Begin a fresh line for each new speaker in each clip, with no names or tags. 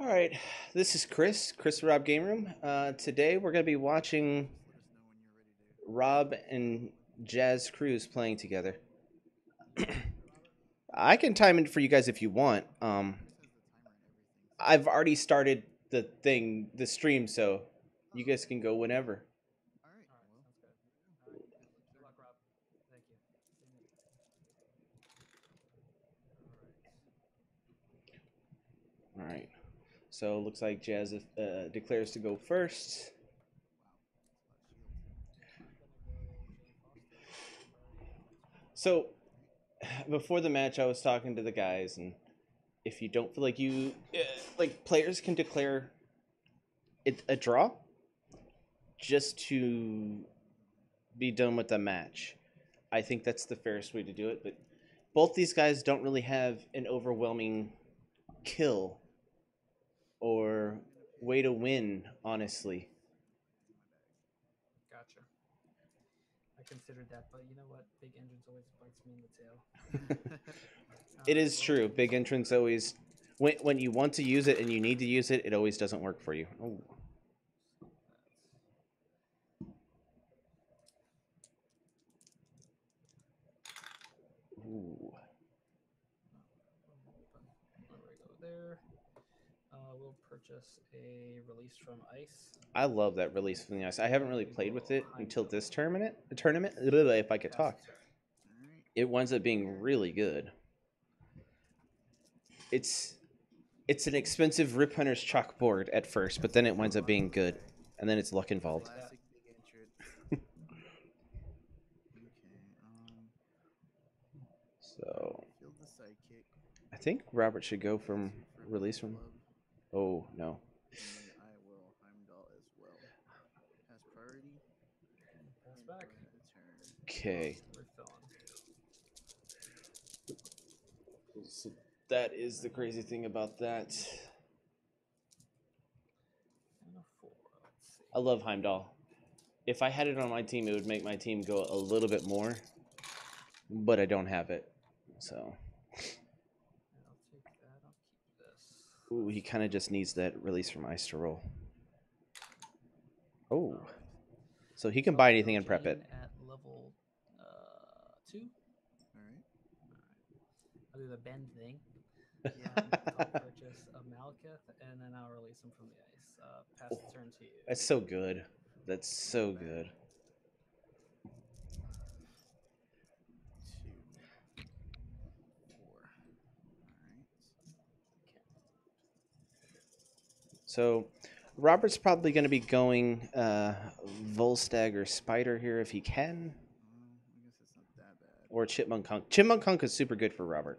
All right, this is Chris Rob Game Room. Today we're going to be watching Rob and Jazz Cruz playing together. I can time it for you guys if you want. I've already started the stream, so you guys can go whenever. All right, so looks like Jazz declares to go first. So before the match, I was talking to the guys, and if you don't feel like players can declare it a draw just to be done with the match. I think that's the fairest way to do it. But both these guys don't really have an overwhelming kill or way to win, honestly.
Gotcha. I considered that, but you know what? Big entrance always bites me in the tail.
It is true. Big entrance always, when you want to use it and you need to use it, it always doesn't work for you. Oh. Ooh.
There we go there. We'll purchase a release from ice.
I love that release from the ice. I haven't really played with it until this tournament. If I could talk, it winds up being really good. It's an expensive Rip Hunter's chalkboard at first, but then it winds up being good, and then it's luck involved. So I think Robert should go from release from. Oh no.
I will Heimdall as well. Has priority.
Pass back.
Okay.
Refilling.
So that is the crazy thing about that.
And a 4. Let's see.
I love Heimdall. If I had it on my team, it would make my team go a little bit more, but I don't have it, so.
I'll take that. I'll keep this.
Ooh, he kind of just needs that release from ice to roll. Oh, so he can buy anything and prep it.
At level 2.
All right.
I'll do the bend thing.
Yeah.
I'll purchase a Malekith, and then I'll release him from the ice. Pass the turn to you.
That's so good. That's so good.
2, 4. All right.
So Robert's probably going to be going Volstagg or Spider here if he can,
I guess it's not that bad.
or Chipmunk Hunk. Chipmunk Hunk is super good for Robert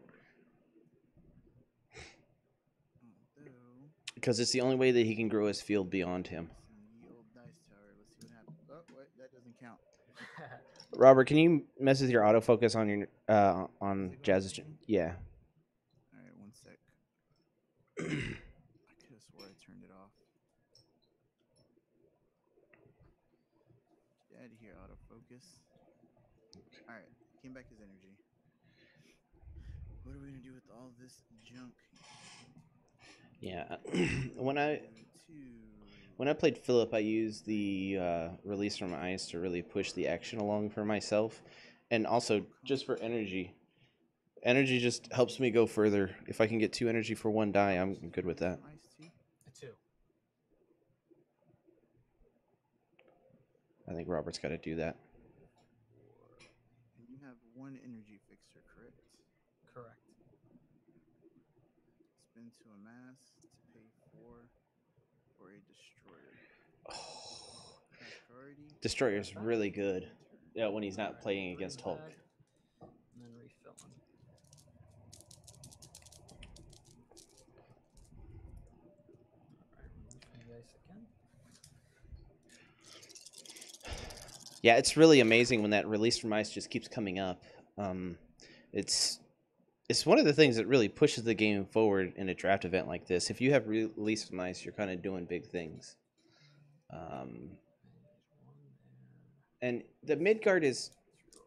Although,
because it's the only way that he can grow his field beyond him.
some ye old dice tower. Let's see what happens. Oh, wait, that doesn't count.
Robert, can you mess with your autofocus on your on Jazz's? Yeah.
All right, one sec. I could have swore I turned it off. Get out of here, autofocus. All right, came back his energy. What are we gonna do with all this junk?
Yeah. when I
2.
when I played Philip, I used the release from ice to really push the action along for myself, and also just for energy. Energy just helps me go further. If I can get 2 energy for 1 die, I'm good with that.
Ice 2.
A 2.
I think Robert's got to do that.
And you have 1 energy fixer, correct?
Correct.
Spin to a mass to pay for a destroyer. Has priority.
Destroyer's really good. Yeah, when he's not playing against Hulk.
Back, and then refilling. Alright, release from the ice again.
Yeah, it's really amazing when that release from ice just keeps coming up. It's one of the things that really pushes the game forward in a draft event like this. If you have release from ice, you're kind of doing big things. And the Midgard is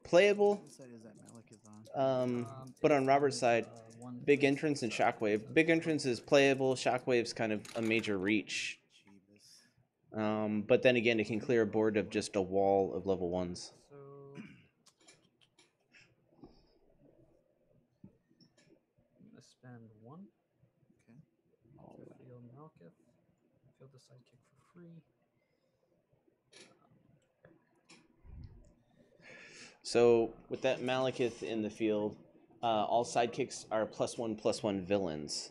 playable,
What side is that Malekith on?
but on
It's
Robert's side,
one.
Big Entrance and Shockwave. Big Entrance is playable. Shockwave's kind of a major reach.
Jeebus.
But then again, it can clear a board of just a wall of level 1s.
So I'm gonna spend 1
Okay.
to field Malkith. Field the sidekick for free.
So with that Malekith in the field, all sidekicks are +1/+1 villains.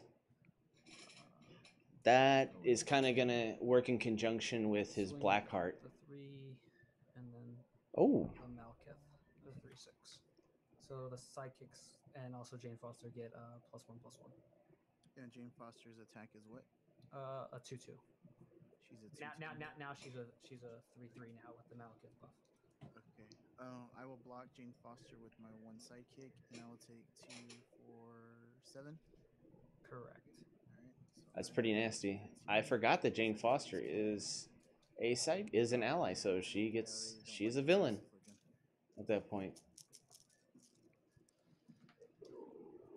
That is kind of gonna work in conjunction with his
Swing
Blackheart.
The 3, and then
Oh,
the Malkith, the 3/6. So the sidekicks and also Jane Foster get +1/+1.
Yeah, Jane Foster's attack is what?
A 2/2.
She's a 2.
Now she's a 3/3 now with the Malkith buff.
Okay. I will block Jane Foster with my 1 sidekick, and I will take 2 for 7.
Correct.
All right. So
that's pretty nasty. I forgot that Jane Foster is an ally, so she's a villain at that point.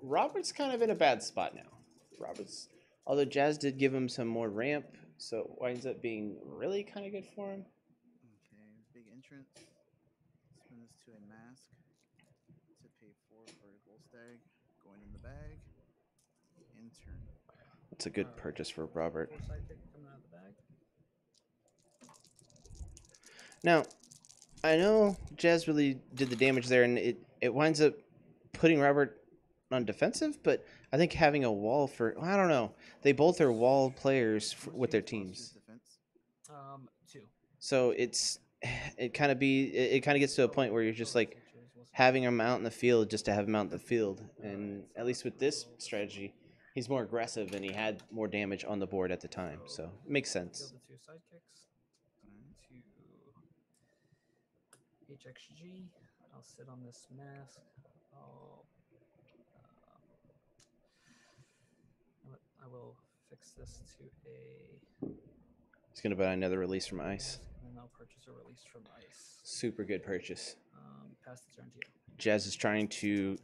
Robert's kind of in a bad spot now. Although Jazz did give him some more ramp, so it winds up being really kind of good for him.
Okay, big entrance. Spin this to a mask to pay 4 for a gold stag. Going in the bag. And turn.
It's a good purchase for Robert.
4 sidekick coming out of the bag.
Now, I know Jazz really did the damage there, and it winds up putting Robert on defensive, but I think having a wall I don't know. They both are wall players with their teams.
Defense.
2.
So it kind of gets to a point where you're just like having him out in the field just to have him out in the field. And at least with this strategy, he's more aggressive and he had more damage on the board at the time. So it makes sense.
Field the 2 sidekicks to HXG. I'll sit on this mask. I will fix this to a.
He's gonna buy another release from Ice.
And then I'll purchase a release from Ice.
Super good purchase.
Pass the turn to you.
Jazz is trying to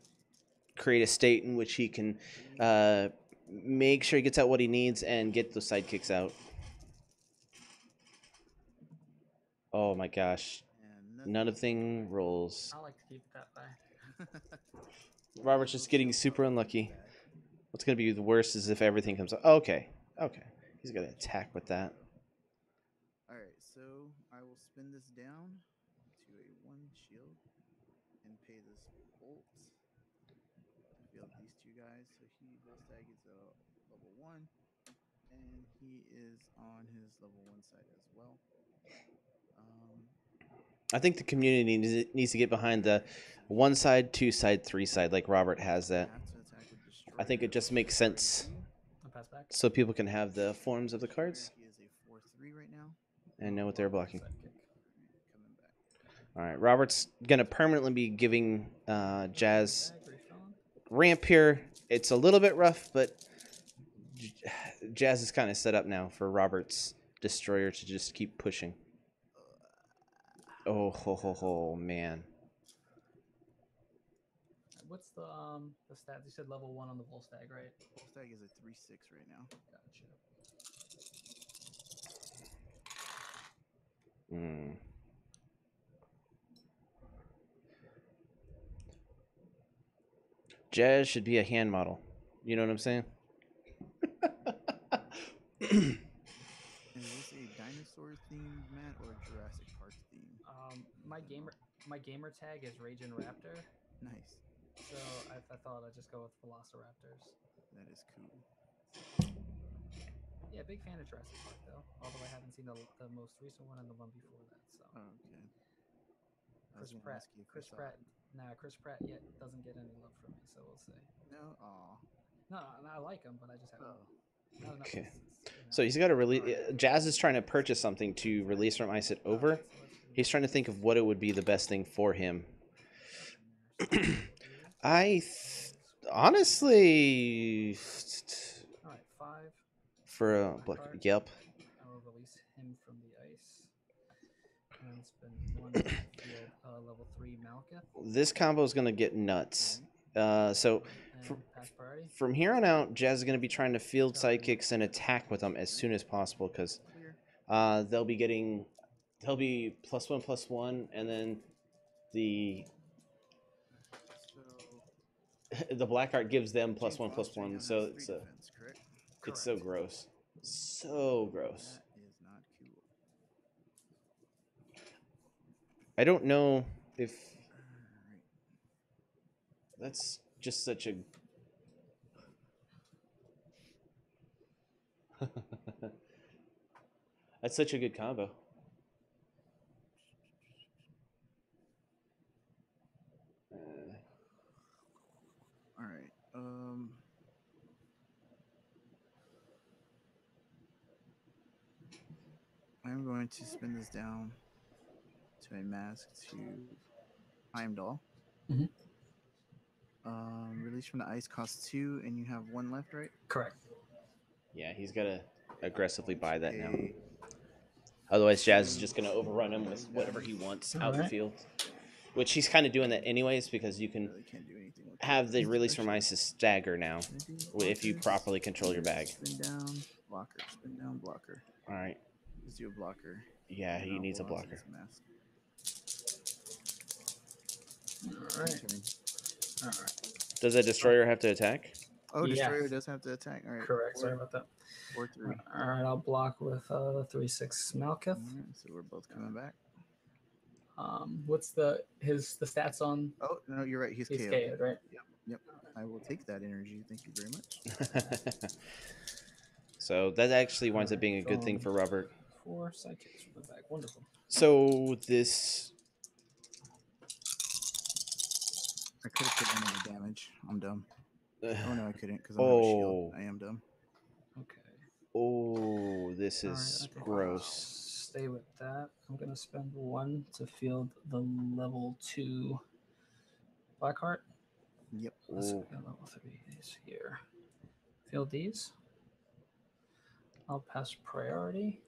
create a state in which he can make sure he gets out what he needs and get those sidekicks out. Oh my gosh. None of thing rolls.
I like to keep it that way.
Robert's just getting super unlucky. What's going to be the worst is if everything comes up. Okay. He's going to attack with that.
Alright, so I will spin this down to a 1 shield and pay this bolt to field these 2 guys. So Volstagg is a level 1, and he is on his level 1 side as well.
I think the community needs to get behind the 1 side, 2 side, 3 side like Robert has that. I think it just makes sense so people can have the forms of the cards
He is a 4/3 right now.
and know what they're blocking.
Coming back.
All right, Robert's going to permanently be giving Jazz ramp here. It's a little bit rough, but Jazz is kind of set up now for Robert's Destroyer to just keep pushing. Oh, man.
What's the stats? You said level 1 on the Volstagg, right?
Volstagg is a 3/6 right now.
Gotcha.
Jazz should be a hand model. You know what I'm saying?
Is this a dinosaur themed mat or a Jurassic Park theme?
My gamer tag is Raging Raptor,
Nice.
so I thought I'd just go with Velociraptors.
That is cool.
Yeah, big fan of Jurassic Park though. Although I haven't seen the most recent one and the one before that. So
Oh, okay. I was
Chris
gonna
Pratt.
ask you if you
Chris
saw
Pratt.
it.
Nah, Chris Pratt yet doesn't get any love from me, so we'll see.
No? Aw.
No, I like him, but I just haven't.
Oh.
Not enough.
Okay. So he's got to release. Jazz is trying to purchase something to release from Ice It Over. He's trying to think of what it would be the best thing for him. Honestly,
All right, 5.
for a yep.
I will release him from the ice and spend 1 to field level 3 Malkith.
This combo is gonna get nuts. So
and pass priority.
From here on out, Jazz is going to be trying to field
Sorry.
sidekicks and attack with them as soon as possible because
Clear.
they'll be +1/+1, and then the
So
the black art gives them
Jane
+1/+1.
Foster now
So
has
it's
3 defense, correct?
it's so gross, so gross.
That is not cool.
I don't know if
Alright.
that's just such a that's such a good combo.
Alright. I'm going to spin this down to a mask to Heimdall.
Mhm.
Release from the ice costs 2, and you have 1 left, right?
Correct.
Yeah, he's got to aggressively buy that now.
A
Otherwise, Jazz is just going to overrun him with whatever he wants out in the
Alright.
field. Which he's kind of doing that anyways because you can
really can't do anything with
have the
it.
release from
Especially-
ice as stagger now if you
blockers,
properly control your bag.
Spin down, blocker. Spin down, blocker.
All right.
Let's do a blocker.
Yeah,
and
he
I'll
needs a
hold on to
blocker.
this mask.
Alright.
Turn.
Alright.
Does a destroyer have to attack?
Oh,
Yeah.
destroyer does have to attack. All right.
Correct. Sorry about that.
4/3.
Alright, I'll block with 3/6 Malkith.
Alright, so we're both coming back.
What's the stats on?
Oh no, you're right. He's
He's
KO'd.
KO'd, right?
Yep. I will take that energy. Thank you very much.
So that actually winds up being a good thing for Robert.
4 sidekicks from the back. Wonderful.
So this
I could have put in any damage. I'm dumb. Oh no, I couldn't because I
Oh.
have a shield. I am dumb.
Okay.
oh, this
Alright,
is
I think I'll
gross.
stay with that. I'm gonna spend 1 to field the level 2 Blackheart.
Yep.
Let's
Ooh.
go level 3s here. Field these. I'll pass priority.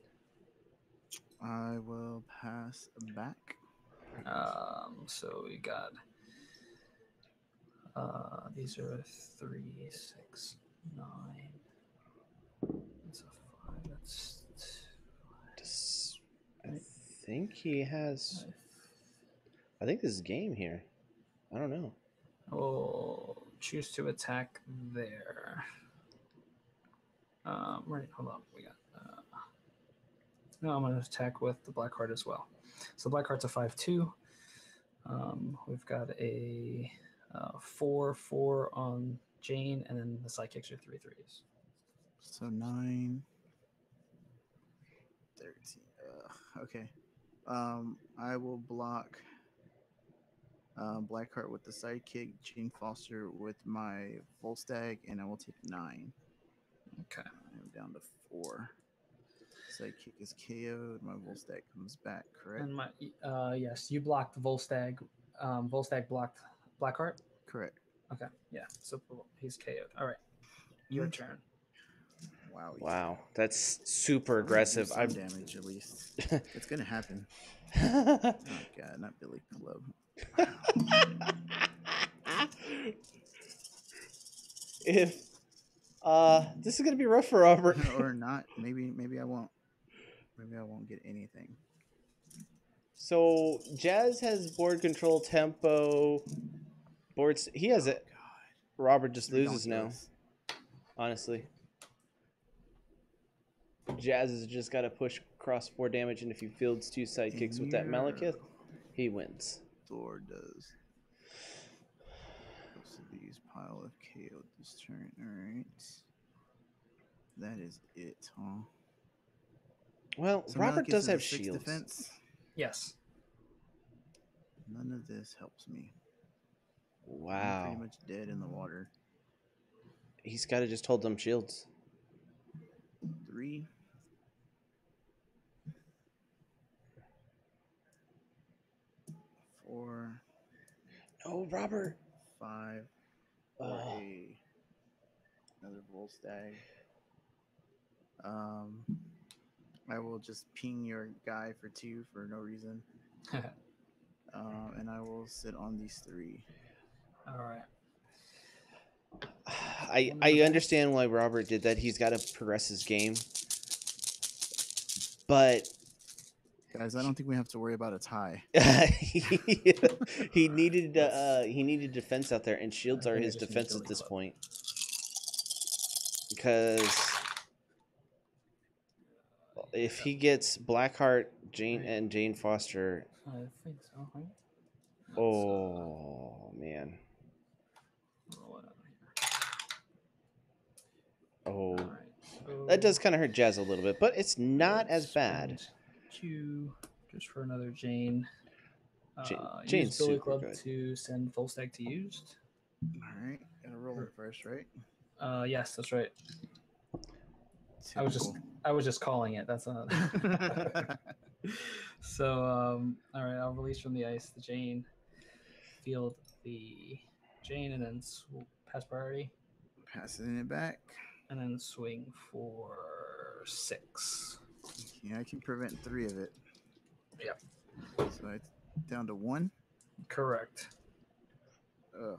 I will pass back.
So we got these are 3, 6, 9. That's a 5. That's
I think he has. I think this is game here. I don't know.
We'll choose to attack there. Right, hold on. We got. No, I'm going to attack with the black heart as well. So black heart's a 5/2. We've got a 4/4 on Jane, and then the sidekicks are 3/3s.
So 9, 13. Okay. I will block Blackheart with the sidekick, Gene Foster with my Volstagg, and I will take 9.
Okay.
I'm down to 4. Sidekick is KO'd. My Volstagg comes back, correct?
And my yes, you blocked Volstagg. Volstagg blocked Blackheart.
Correct.
Okay, yeah. So he's KO'd. All right, your turn.
Wow.
Wow, that's super
I'm gonna do
aggressive.
some damage at least. It's gonna happen.
I'm.
Oh god, not Billy Club.
If this is gonna be rough for Robert.
Or not. Maybe I won't. Maybe I won't get anything.
So Jazz has board control, tempo, boards. He has it.
God.
Robert just loses now.
Ridiculous.
Honestly, Jazz has just got to push cross 4 damage, and if he fields 2 sidekicks with that Malekith, he wins.
Thor does. Most of these pile of KO this turn. Alright. That is it, huh?
Well,
So
Robert
Malekith
does
is a
have
6
shields.
defense.
Yes.
None of this helps me. I'm
Wow,
pretty much dead in the water.
he's got to just hold them shields.
3. 4.
No, Robert.
5. Or another Volstagg. I will just ping your guy for 2 for no reason. And I will sit on these 3.
All right.
I understand why Robert did that. He's got to progress his game, but
Guys, I don't think we have to worry about a tie.
he needed defense out there, and shields
I
are
think I
his
just need
defense
Billy
at this
Club.
point. Because if he gets Blackheart, Jane Foster,
I think so. Right?
oh man,
Roll it out here.
oh,
All right, so
that does kind of hurt Jazz a little bit, but it's not as
let's
bad.
spend 2 just for another Jane.
Jane's
Use Billy
super
Club
good.
to send full stack to used.
All right, gotta roll them first, right?
Yes, that's right. I was just calling it. That's not. So all right, I'll release from the ice the Jane, field the Jane, and then pass priority,
Passing it back.
and then swing for 6.
Yeah, I can prevent 3 of it.
Yep.
So it's down to 1.
Correct.
Ugh.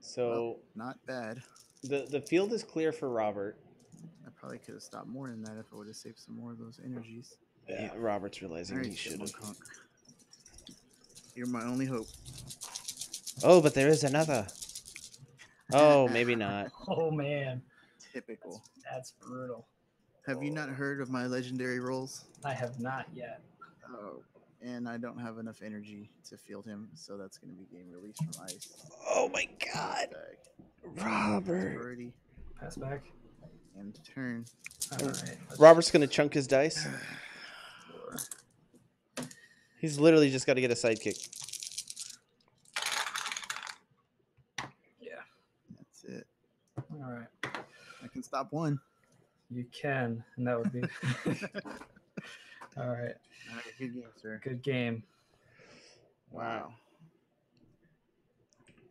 So
Well, not bad.
the field is clear for Robert.
I probably could have stopped more than that if I would have saved some more of those energies.
Yeah, Robert's realizing
All right,
he should have.
Chipmunk. You're my only hope.
Oh, but there is another. Oh, maybe not.
Oh man,
Typical.
that's brutal.
Have you not heard of my legendary rolls?
I have not yet.
Oh, and I don't have enough energy to field him, so that's going to be game release from ice.
Oh my God, Robert.
Priority
Pass back.
and turn.
All right.
Robert's gonna chunk his dice.
4.
He's literally just got to get a sidekick.
Yeah.
That's it.
All right.
I can stop 1.
You can, and that would be. All right.
All right, good game, sir.
Good game.
Wow.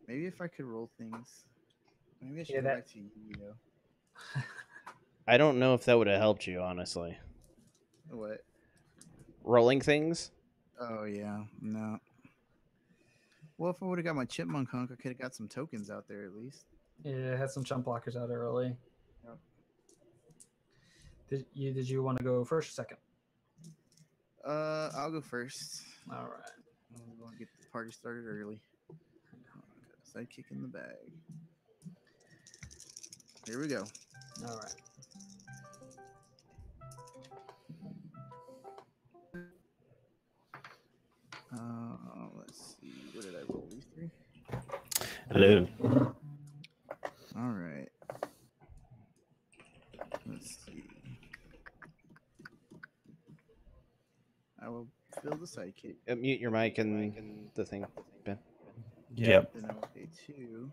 Maybe if I could roll things. Maybe I should
Yeah,
go
that-
back to Yu-Gi-Oh.
I don't know if that would have helped you, honestly.
What?
Rolling things.
Oh yeah, no. Well, if I would have got my chipmunk hunk, I could have got some tokens out there at least.
Yeah, had some jump blockers out early.
Yep.
Did you want to go first or second?
I'll go first.
All right.
I'm going to get the party started early. Sidekick in the bag. Here we go.
All right.
Let's see. What did I roll? These 3?
Hello.
All right. Let's see. I will fill the sidekick.
Mute your mic and the thing, Ben.
Yep.
Then I will pay 2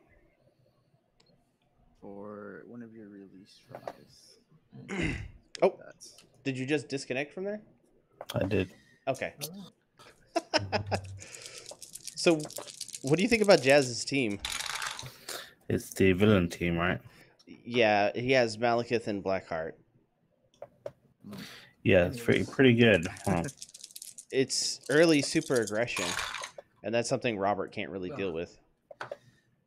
for one of your release fries.
Oh,
That's
did you just disconnect from there?
I did.
Okay. So, what do you think about Jazz's team?
It's the villain team, right?
Yeah, he has Malekith and Blackheart.
Yeah, it's pretty good. Huh.
It's early super aggression, and that's something Robert can't really deal with.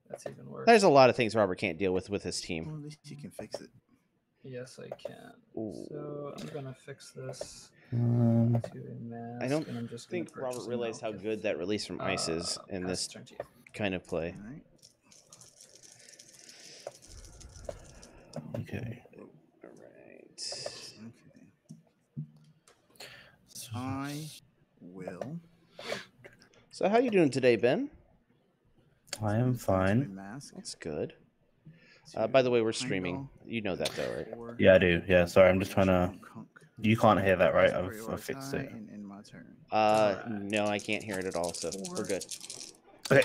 That's even worse.
There's a lot of things Robert can't deal with his team.
well, at least you can fix it.
Yes, I can.
Ooh.
So I'm gonna fix this
Um,
to a mask.
I don't
and I'm just gonna
think Robert
purchase a
realized how
Malekith.
good that release from ice is in
pass
this
turn to you.
kind of play.
All right.
okay.
All right.
Okay. I will.
So how you doing today, Ben?
I am fine.
Mask.
That's good. By the way, we're streaming. You know that, though, right?
Yeah, I do. Yeah, sorry, I'm just trying to. You can't hear that, right? I've fixed it.
In my turn.
No, I can't hear it at all, so we're good.
Okay,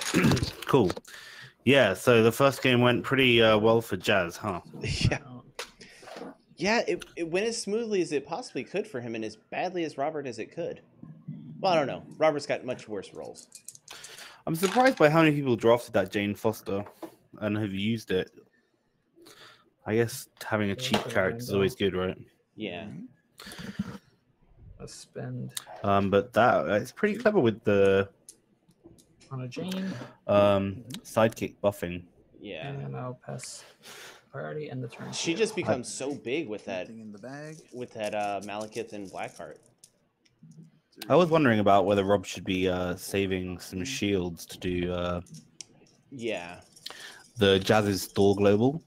cool. Yeah, so the first game went pretty well for Jazz, huh?
Yeah. Yeah, it went as smoothly as it possibly could for him and as badly as Robert as it could. Well, I don't know. Robert's got much worse rolls.
I'm surprised by how many people drafted that Jane Foster and have used it. I guess having a cheap character is always good, right?
Yeah.
Let's spend
But that it's pretty clever with the
on a Jane.
sidekick buffing.
Yeah.
And I'll pass priority and the turn. to
She
you.
just becomes so big with that
Nothing in the bag.
Malekith and Blackheart.
I was
3.
wondering about whether Rob should be saving some shields to do
Yeah.
the Jazz's Thor Global.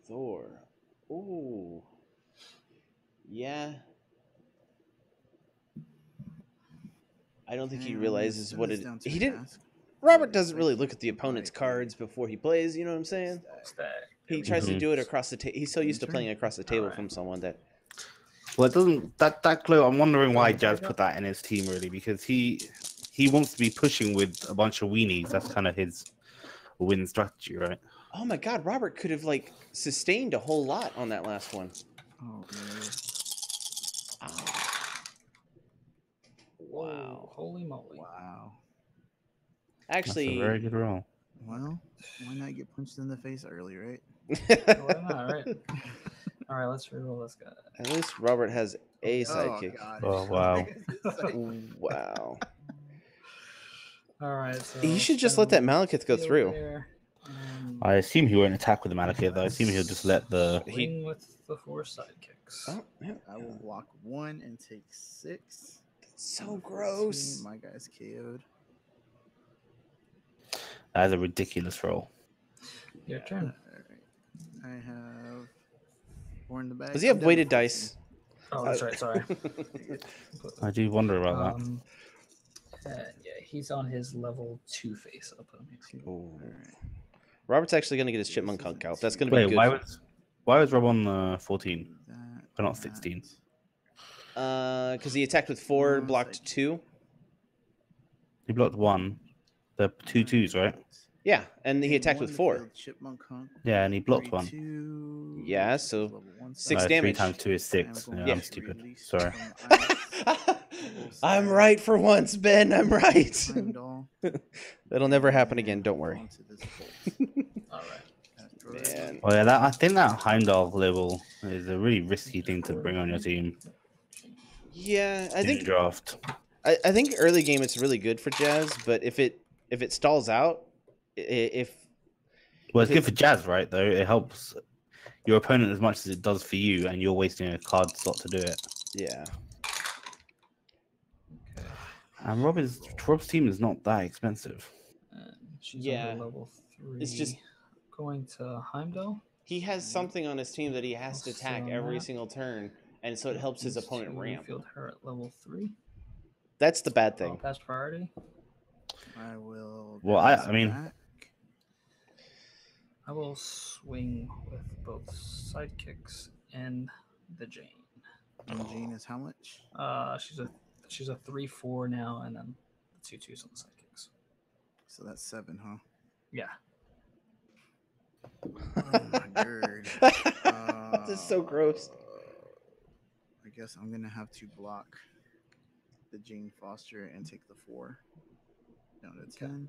Thor. Ooh. Yeah. I don't think he realizes what it. He didn't. Robert doesn't really look at the opponent's cards before he plays. You know what I'm saying?
Stack.
He tries to
Mhm.
do it across the table. He's so used to
Turn.
playing across the table
Alright.
from someone that.
Well, it doesn't that glow. I'm wondering why
Going
Jazz
back
put
up?
that in his team really, because he wants to be pushing with a bunch of weenies. That's kind of his win strategy, right?
Oh my God! Robert could have like sustained a whole lot on that last one.
Oh no.
Whoa,
Wow.
holy moly.
Wow.
That's a
Actually,
very good roll.
Well, why not get punched in the face early, right?
Why not, right? All right, let's reroll this guy.
at least Robert has a
Oh,
sidekick.
God.
Oh, wow.
Wow.
All right, so
You should just let that Malekith go through.
I assume he won't attack with the Malekith. I assume he'll just let the.
Swing with the 4 sidekicks.
Oh, yeah.
I will block 1 and take 6.
So
14,
gross.
My guy's KO'd.
That's a ridiculous roll.
Your turn.
Alright. I have 4 in the bag.
Does he have
I'm down to
weighted
14.
dice?
Oh, that's right. Sorry.
I do wonder about that.
Yeah, he's on his level 2 face. I'll put him here.
Ooh.
Alright.
Robert's actually going to get his chipmunk hunk out. That's going to be
Wait,
good.
why was Rob on 14?
That,
Why not
that.
16?
Because he attacked with 4, blocked 2.
He blocked 1. The 2 twos, right?
Yeah, and he
And
attacked
1
with
to
4.
field Chipmunk hunk.
Yeah, and he blocked
3,
1.
2,
Yeah,
which is
so
level 1
6
side.
3
damage.
times 2 is 6.
I'm
Yeah,
going
I'm
to
stupid.
release
Sorry.
from ice.
I'm right for once, Ben. I'm right.
Heimdall.
That'll never happen again.
And
Don't worry.
onto this bolt.
All right.
Asteroid.
Man.
Oh yeah, I think that Heimdall level is a really risky thing to bring on your team
Yeah, I
in
think
the draft.
I think early game it's really good for Jazz, but if it stalls out, if
Well, it's
if
good for Jazz, right? Though it helps your opponent as much as it does for you, and you're wasting a card slot to do it.
yeah,
Okay.
And Rob's team is not that expensive.
And she's
Yeah.
under level 3.
It's just-
going to Heimdall.
he has something on his team that he has to
I'll sit
attack
on
every
that.
single turn, and so it helps his
These
opponent
2
ramp.
Field her at level 3.
That's the bad
I'll
thing.
pass priority.
I will.
Well,
pass
I mean-
back.
I will swing with both sidekicks and the Jane.
And Jean is how much?
She's a 3/4 now, and then the 2 twos on the sidekicks.
So that's 7, huh?
Yeah.
Oh my word.
This is so gross.
I guess I'm gonna have to block the Jane Foster and take the 4 down to 10.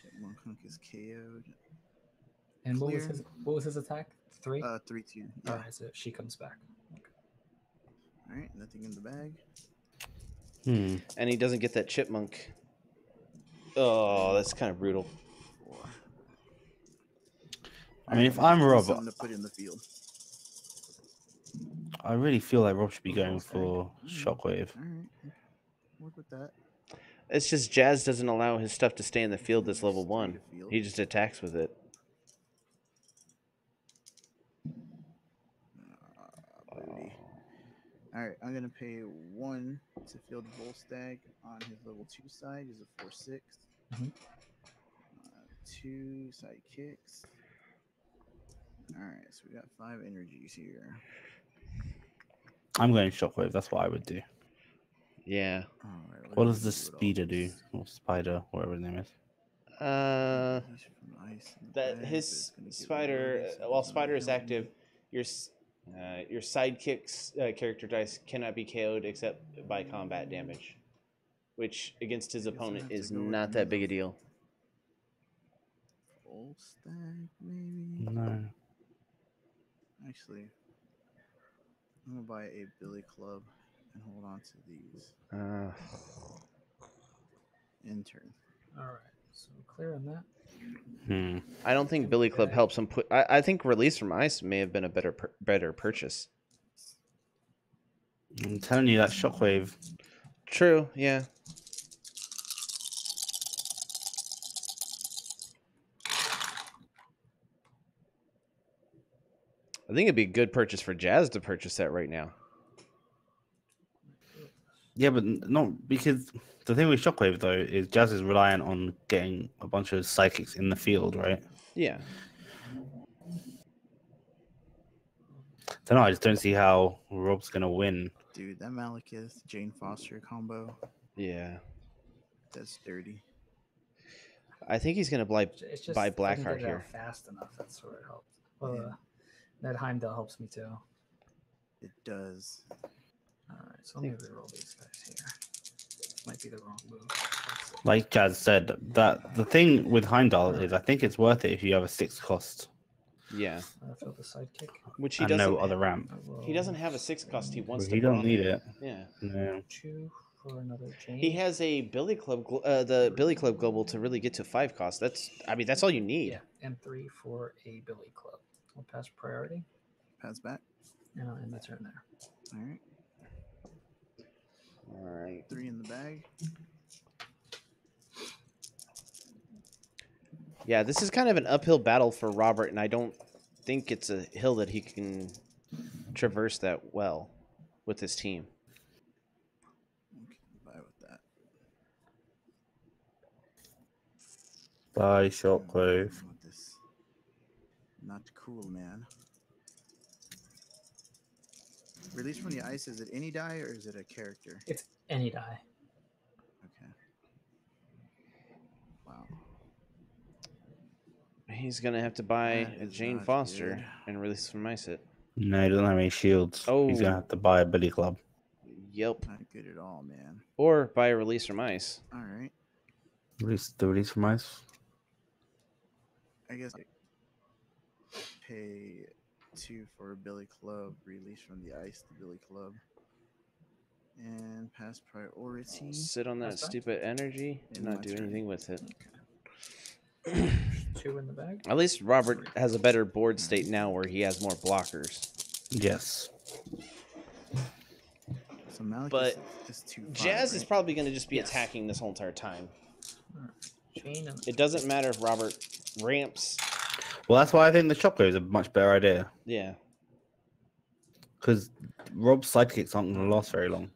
Chipmunk hunk is KO'd.
And what
Clear.
was his attack? 3.
3-2. Yeah.
All right, so she comes back.
All right. Nothing in the bag.
And he doesn't get that chipmunk. Oh, that's kind of brutal.
4.
I mean, if I'm Rob,
something to put in the field.
I really feel like Rob should be going
Almost
for Shockwave.
All right. Work with that.
It's just Jazz doesn't allow his stuff to stay in the field this level 1.
Stay to field.
He just attacks with it.
Booty. All right, I'm gonna pay 1 to field Volstagg on his level 2 side. He's a 4/6.
Mhm.
2 side kicks. All right, so we got 5 energies here.
I'm going Shockwave. That's what I would do.
Yeah.
All right,
What does the Speeder do? Or Spider, whatever his name is.
He's from ice and
That
bag, but
his
it's gonna get
spider,
rid of it, so
while
it's not
spider is
helping.
active, your sidekick's character dice cannot be KO'd except by combat damage, which against his
I guess I
opponent
have to
is
go with
not that big a
another
deal.
Volstagg, maybe.
No.
Actually, I'm gonna buy a Billy Club and hold on to these.
Uh,
In turn.
All right. So clearing that.
I don't think Billy Club helps him put. I think Release from Ice may have been a better purchase.
I'm telling you, that Shockwave.
True. Yeah. I think it'd be a good purchase for Jazz to purchase that right now.
Yeah, but not because the thing with Shockwave though is Jazz is reliant on getting a bunch of psychics in the field, right?
Yeah.
I don't know. I just don't see how Rob's gonna win.
Dude, that Malekith Jane Foster combo,
Yeah.
that's dirty.
I think he's gonna buy
It's just if I can
Blackheart
get it out
here.
fast enough. That's what it helps. Well,
Yeah.
that Heimdall helps me too.
It does.
All right, so let me reroll these guys here. Might be the wrong move.
Like Jazz said, that the thing with Heimdall is I think it's worth it if you have a 6 cost
Yeah.
Fill the sidekick.
Which he
and
doesn't.
no other ramp.
He doesn't have a 6 cost. He wants
Well,
to.
he don't
bomb
need
it.
it.
Yeah.
No.
2 for another chain.
He has a Billy Club, the Billy Club Global to really get to 5 cost. That's all you need.
Yeah, and 3 for a Billy Club. We'll pass priority,
Pass back.
and I'll end the turn there.
All right.
All right.
3 in the bag.
Yeah, this is kind of an uphill battle for Robert, and I don't think it's a hill that he can traverse that well with his team.
Okay, bye with that.
Bye, Shockwave.
With this. Not cool, man. Release from the ice, is it any die or is it a character?
It's any die.
Okay. Wow.
He's gonna have to buy
That
a
is
Jane
not
Foster
good.
and Release from Ice it.
No, he doesn't have any shields. He's gonna
Oh.
have to buy a Billy Club.
Yep.
Not good at all, man.
Or buy a Release from Ice.
All right.
Release from Ice.
I guess I pay 2 for a Billy Club, release from the ice, the Billy Club, and pass priority.
Sit on that
That's fine.
stupid energy and
In
not
my
do
turn.
anything with it.
Okay. 2 in the bag.
At least Robert has a better board state now where he has more blockers.
Yes.
So Malik
But
is 2.
Jazz is probably going to just be
Yes.
attacking this whole entire time.
All right. Chain and
It doesn't matter if Robert ramps.
Well, that's why I think the Shockwave is a much better idea.
Yeah.
Because Rob's sidekicks aren't going to last very long.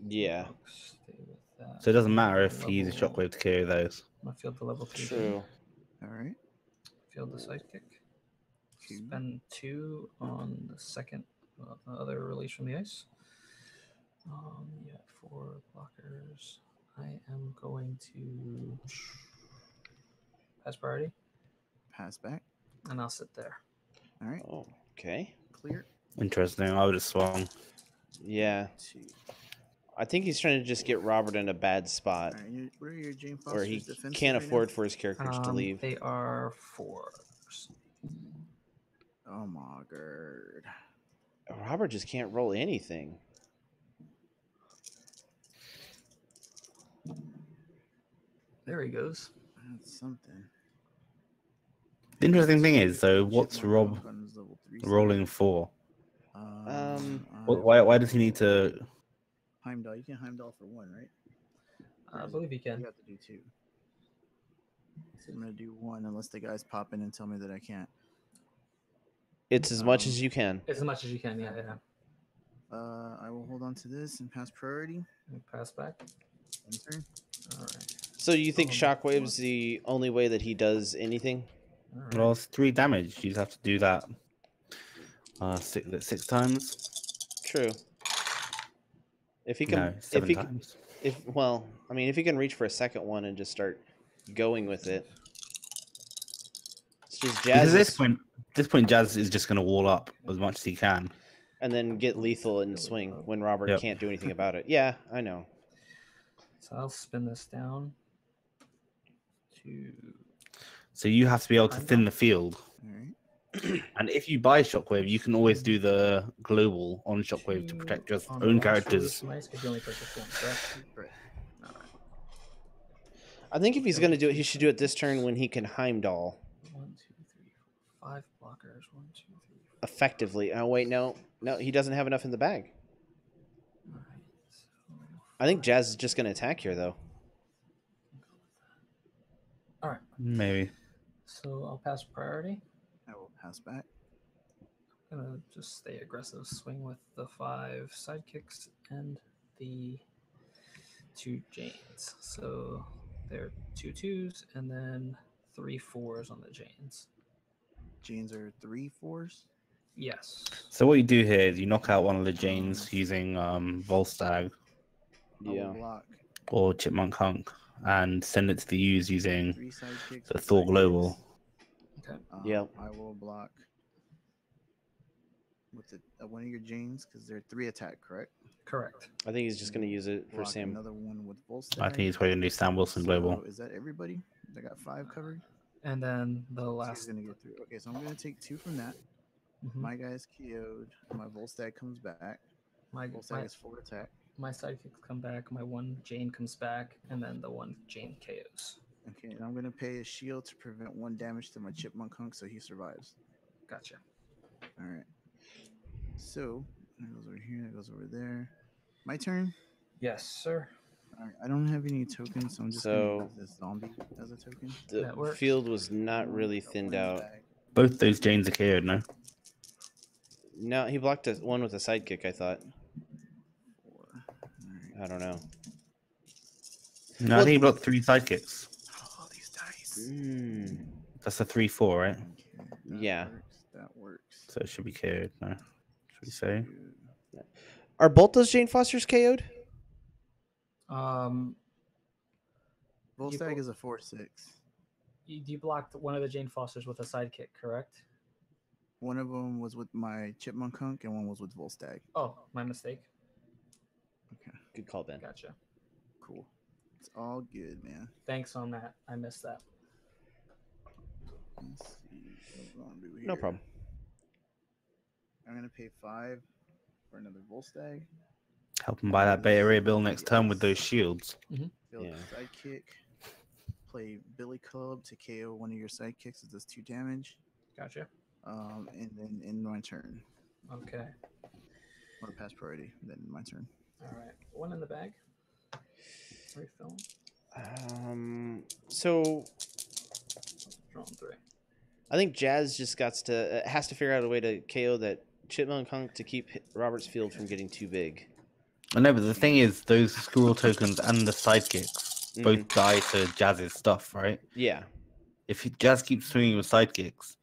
Yeah.
stay with that.
So it doesn't matter if he uses
Level-
Shockwave to carry those.
I'm gonna field the level 2.
True.
All right.
Field the sidekick.
2.
Spend 2 on the second, the other release from the ice. Yeah, 4 blockers. I am going to pass priority,
Pass back.
and I'll sit there.
All right.
Oh, okay.
Clear.
Interesting. I would have swung.
Yeah.
2.
I think he's trying to just get Robert in a bad spot
All right. What are your Jane Foster's
where he
defenses
can't
right now?
afford for his characters to leave.
They are 4s.
Oh my god.
Robert just can't roll anything.
There he goes.
That's something.
The interesting thing is, though, what's
Chipmunk
Rob
Shotgun's level 3
rolling for?
Why
Why does he need to?
Heimdall? You can Heimdall for 1, right?
I believe you can.
You have to do 2. So I'm gonna do 1 unless the guys pop in and tell me that I can't.
It's as much as you can.
As much as you can, yeah.
I will hold on to this and pass priority.
And pass back.
End turn.
All right.
So you think
Oh,
Shockwave's the only way that he does anything?
All right.
Well, it's 3 damage. You'd have to do that 6 times.
True. If he can,
No, 7 times.
if he can reach for a second one and just start going with it. It's just
Because
Jazz,
at this point, Jazz is just going to wall up as much as he can.
and then get lethal and swing when Robert
Yep.
can't do anything about it. Yeah, I know.
So I'll spin this down to.
So you have to be able to thin the field.
All right.
And if you buy Shockwave, you can always do the global on Shockwave to protect your
on the
own
last
characters.
release from ice, 'cause you only purchased 1, correct?
Right.
All right.
I think if he's gonna do it, he should do it this turn when he can Heimdall
1, 2, 3, 4, 5 blockers. 1, 2, 3, 4.
effectively. Oh wait, no, he doesn't have enough in the bag.
All right. So
I think Jazz is just gonna attack here though.
all right.
Maybe.
So I'll pass priority.
I will pass back.
I'm gonna just stay aggressive. Swing with the 5 sidekicks and the 2 Janes. So there are 2 2s and then 3 4s on the Janes.
Janes are 3 4s.
Yes.
So what you do here is you knock out one of the Janes using Volstagg
I
Yeah.
will block
or Chipmunk Hunk and send it to the U's using
3 sidekicks.
the
with
Thor
sidekicks.
Global.
Okay.
Yep.
I will block with one of your Janes because they're 3 attack, correct?
Correct.
I think he's just gonna use it for
Block
Sam.
another one with Volstagg.
I think he's probably going to do Sam Wilson Global.
So is that everybody? I got 5 covered.
And then the
So he's
last.
gonna get 3. Okay, so I'm gonna take 2 from that.
Mhm.
My guy's KO'd. My Volstagg comes back.
My
Volstagg is 4 attack.
my sidekicks come back. My 1 Jane comes back, and then the 1 Jane KOs.
Okay, and I'm gonna pay a shield to prevent 1 damage to my Chipmunk Hunk so he survives.
Gotcha.
All right. So that goes over here. That goes over there. My turn.
Yes, sir.
All right. I don't have any tokens, so I'm just
So-
gonna use this zombie as a token.
The
That works.
field was not really
Got
thinned
one in the
out.
bag.
Both those Janes are KO'd, no?
No, he blocked one with a sidekick. I thought.
4. All right.
I don't know.
No, I think he blocked 3 sidekicks.
Oh, these dice.
Mm.
That's a 3-4, right?
Okay, that
Yeah.
Works. That works.
So it should be KO'd, no? Should we say?
Are both those Jane Fosters KO'd?
Volstagg is a 4/6.
You blocked one of the Jane Fosters with a sidekick, correct?
One of them was with my Chipmunk Hunk, and one was with Volstagg.
Oh, my mistake.
Okay,
Good call, Ben.
Gotcha.
cool. It's all good, man.
Thanks on that. I missed that.
Let's see what we're gonna do here.
No problem.
I'm gonna pay 5 for another Volstagg.
Help him buy that Beta Ray bill next turn with those shields.
Build
Yeah.
a sidekick. Play Billy Club to KO one of your sidekicks. It does 2 damage.
Gotcha.
And then in my turn,
Okay.
or pass priority. Then in my turn.
All right. 1 in the bag. Refill.
So
Drawing 3.
I think Jazz just has to figure out a way to KO that Chipmunk Hunk to keep Robert's field from getting too big.
I know, but the thing is, those squirrel tokens and the sidekicks both die to Jazz's stuff, right?
Yeah.
If Jazz keeps swinging with sidekicks,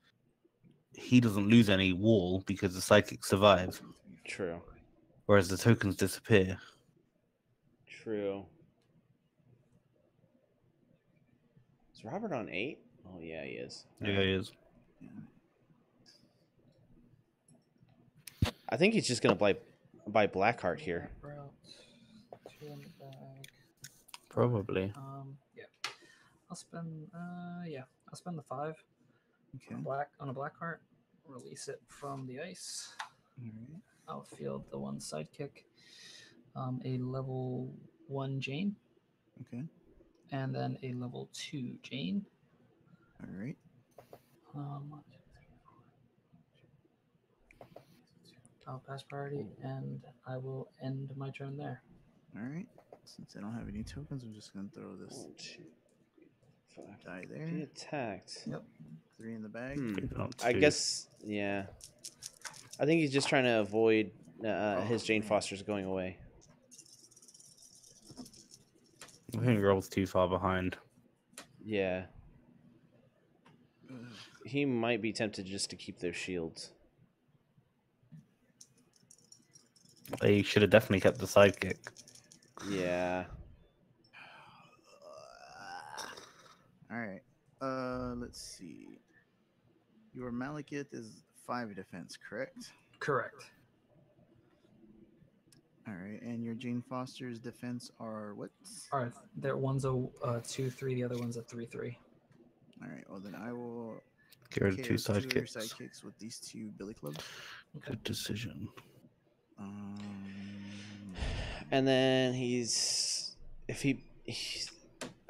he doesn't lose any wall because the sidekicks survive,
True.
whereas the tokens disappear.
True. Is Robert on 8? Oh yeah, he is.
Yeah, he is.
I think he's just gonna buy Blackheart here.
Route. 2 in the bag.
Probably.
Yeah. I'll spend. I'll spend the 5
Okay.
on a black cart. Release it from the ice.
All right.
I'll field the 1 sidekick. A level 1 Jane,
Okay.
and then a level 2 Jane.
All right.
1, 2, 3, 4. I'll pass priority, and I will end my turn there.
All right. Since I don't have any tokens, I'm just gonna throw this
1, 2, 3, 5.
die
He
there.
attacked.
Yep.
3 in the bag.
I guess, yeah. I think he's just trying to avoid his Jane
man.
Fosters going away.
I think Roll's too far behind.
Yeah.
Ugh.
He might be tempted just to keep those shields.
They should have definitely kept the sidekick.
Yeah.
All right. Let's see. Your Malekith is 5 defense, correct?
Correct.
All right. And your Jane Foster's defense are what?
All right. There, one's a 2-3. The other one's a 3-3.
All right. Well, then I will
Get rid of
KO
2
2 of your
sidekicks.
sidekicks with these 2 Billy Clubs.
Good decision.
Um,
And then he's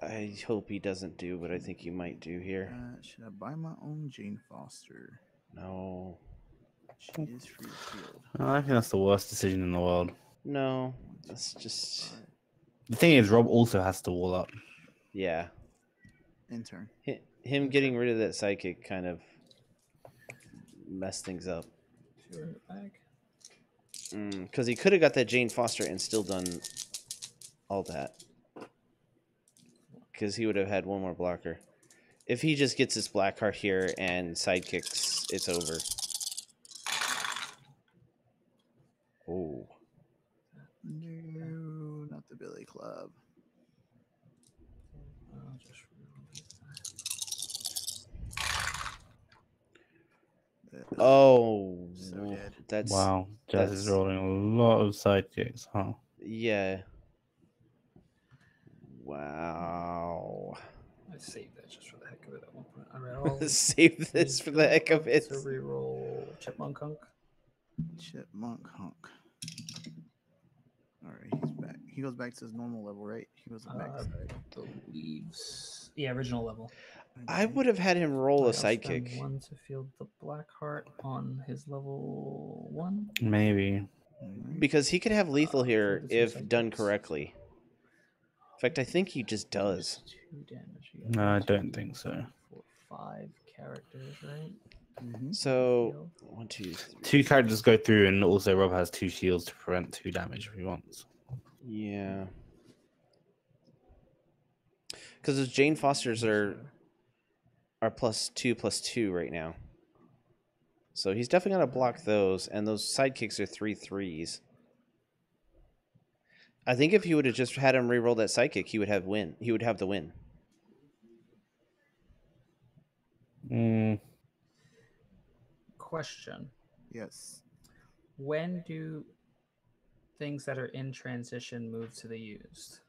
I hope he doesn't do, but I think he might do here.
Should I buy my own Jane Foster?
No.
She is free to field.
I think that's the worst decision in the world.
No.
1, 2,
That's
3,
just
5.
The thing is, Rob also has to wall up.
yeah.
In turn.
Him getting rid of that psychic kind of messed things up.
Sure, back.
Because he could have got that Jane Foster and still done all that. Because he would have had one more blocker. If he just gets his black heart here and sidekicks, it's over. Oh.
No, not the Billy Club.
I'll just reroll this die.
Oh.
So dead.
That's
Wow, Jazz is rolling a lot of sidekicks, huh?
yeah. Wow.
I saved that just for the heck of it at one point. All right, I'll
Save this for the heck of it.
to reroll Chipmunk Hunk.
Chipmunk Hunk. All right, he's back. He goes back to his normal level, right? He goes back.
Believes. Yeah, original level.
I would have had him roll a
I'll spend
sidekick.
1 to field the black heart on his level 1.
Maybe.
Because he could have lethal here
for the two
if done
sidekicks.
correctly. In fact, I think he just does.
2 damage. You
No,
got
I don't think so.
4, 5 characters, right?
So, 1, 2, 3.
2 characters go through, and also Rob has 2 shields to prevent 2 damage if he wants.
Yeah. Because those Jane Fosters are +2/+2 right now. So he's definitely going to block those, and those sidekicks are 3/3s. I think if he would have just had him reroll that sidekick, he would have win. He would have the win.
Question.
Yes.
When do things that are in transition move to the used?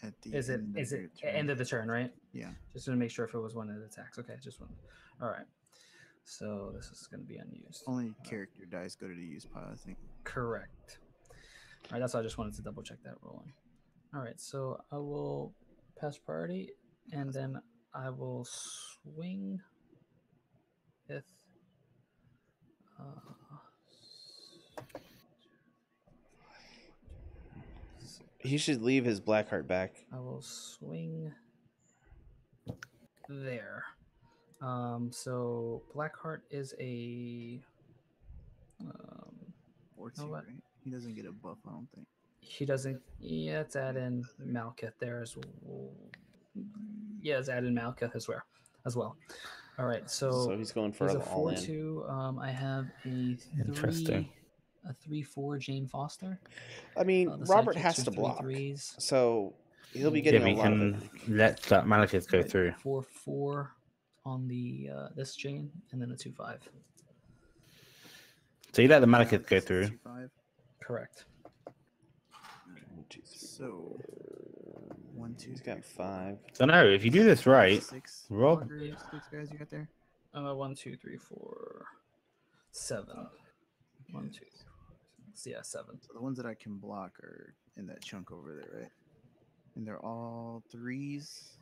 At the
Is it
end of your turn.
end of the turn, right?
Yeah.
Just to make sure if it was one of the attacks. Okay, just one. All right. So this is going to be unused.
Only character dice go to the use pile, I think.
Correct. All right, that's why I just wanted to double check that rolling. All right, so I will pass priority, and then I will swing with.
He should leave his Blackheart back.
I will swing there. So Blackheart is a.
14,
know what?
right? He doesn't get a buff, I don't think.
He doesn't. Yeah, it's add in Malkith there as well. Yeah, it's add in Malkith as well. All right, so
he's going for
he's a
all in.
4/2. I have a
Interesting.
3/4 Jane Foster.
I mean,
The
Robert
sidekicks
has
are
to block,
3/3s.
so he'll be
Yeah,
getting
but
a
he
lot of
can
it.
let that Malekith go
Right,
through.
4/4 on the this Jane, and then a 2/5.
So you let the Malekith go through.
2-5.
Correct.
1, 2, 3.
So 1, 2,
He's
3,
got 5.
So no, if you do this right,
6
Rob.
blockers, 6 guys you got there.
1, 2, 3, 4, 7. 1, 2, 3, 4, 6. Yeah, 7.
So the ones that I can block are in that chunk over there, right? And they're all 3s.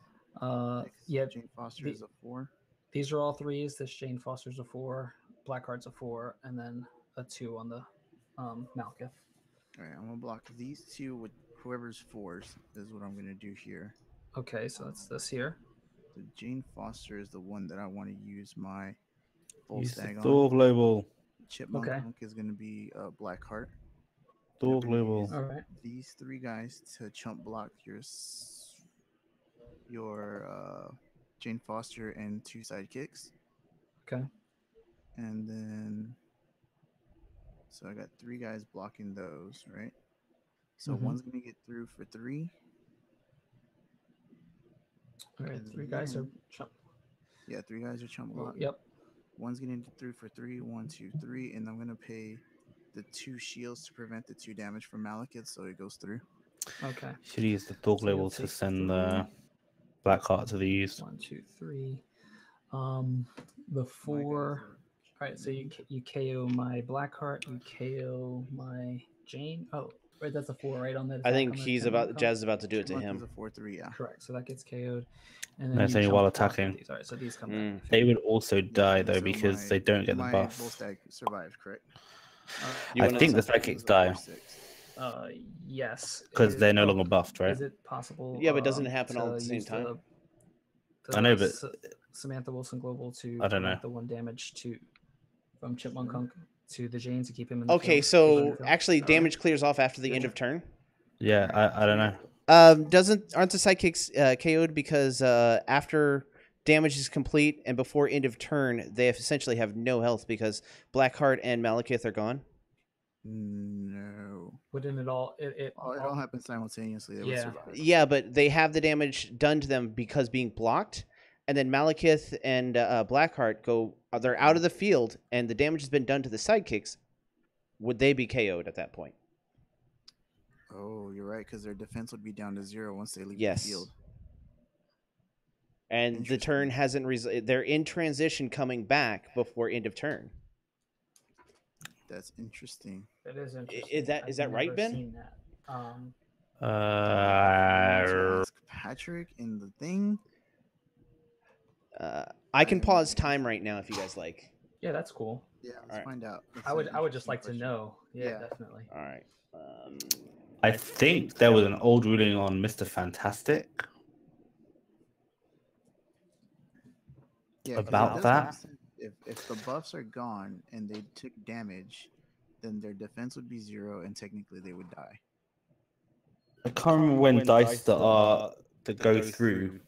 Yeah,
Jane Foster is a 4.
these are all 3s. This Jane Foster's a 4. Blackheart's a 4, and then a 2 on the Malkith.
All right, I'm gonna block these 2 with whoever's 4s. Is what I'm gonna do here.
Okay, so that's this here.
The Jane Foster is the one that I want to use my full
Use the
stag on.
Thor Global.
Chipmunk
Okay.
Hunk is gonna be Blackheart.
Thor
You're gonna
Global.
use
All right.
These 3 guys to chump block your Jane Foster and 2 sidekicks.
Okay.
And then, so I got 3 guys blocking those, right? So
Mhm.
one's gonna get through for 3.
All right,
And
3 guys are.
then- Yeah, 3 guys are chump block.
Yep.
One's getting through for 3. 1, 2, 3, and I'm gonna pay the 2 shields to prevent the 2 damage from Malekith, so it goes through.
Okay.
Should use the Thor
So you'll
Global to
take
send the Blackheart to the use.
1, 2, 3. The 4. All right, so you KO my Blackheart, you KO my Jane. Oh, Right, that's a 4, right? On that.
I
attack
think
on the
he's
Chipmunk
about
Hunt?
Jazz is about to do it to
Chipmunk is
him.
a 4/3. Yeah.
Correct. So that gets KO'd. And
No,
then
it's
you
only
jump
while
block with
attacking.
these. All right, so these come back.
Mm.
to the
They
field.
would also
Yeah,
die
and
though
so
because they don't get the
my
buff.
Volstagg survived, correct?
You
I
wanna-
think the
Volstagg
sidekicks
was a
die
4/6.
Yes.
because
Is-
they're no
oh,
longer buffed, right?
Is it possible?
Yeah, but doesn't it happen all
to
at the same
use
time?
the
I know, but
Samantha Wilson Global to
I don't
prevent
know.
the 1 damage to from Chipmunk Hunk to the Janes to keep him in the
Okay,
field.
so actually,
Alright.
damage clears off after the
Your
end of turn.
Yeah, I don't know.
Aren't the sidekicks KO'd because after damage is complete and before end of turn, they essentially have no health because Blackheart and Malekith are gone?
No.
Wouldn't it all? It
Oh, it all happened simultaneously. They would
Yeah.
survive.
Yeah, but they have the damage done to them because being blocked, and then Malekith and Blackheart they're out of the field, and the damage has been done to the sidekicks. Would they be KO'd at that point?
Oh, you're right, because their defense would be down to 0 once they leave
Yes.
the field.
And the turn hasn't. They're in transition, coming back before end of turn.
That's interesting.
That is interesting.
Is that
I've
right,
never
Ben?
seen that.
To
Uh,
ask Patrick in the thing.
I can pause time right now if you guys like.
Yeah, that's cool.
Yeah, let's
Alright.
find out. That's
I
an
would just
interesting
like to
question.
know. Yeah,
Yeah.
definitely.
All right.
I think there was an old ruling on Mr. Fantastic.
Yeah, 'cause it
About
does
that?
make sense. If the buffs are gone and they took damage, then their defense would be 0, and technically they would die.
I can't remember when dice that go through,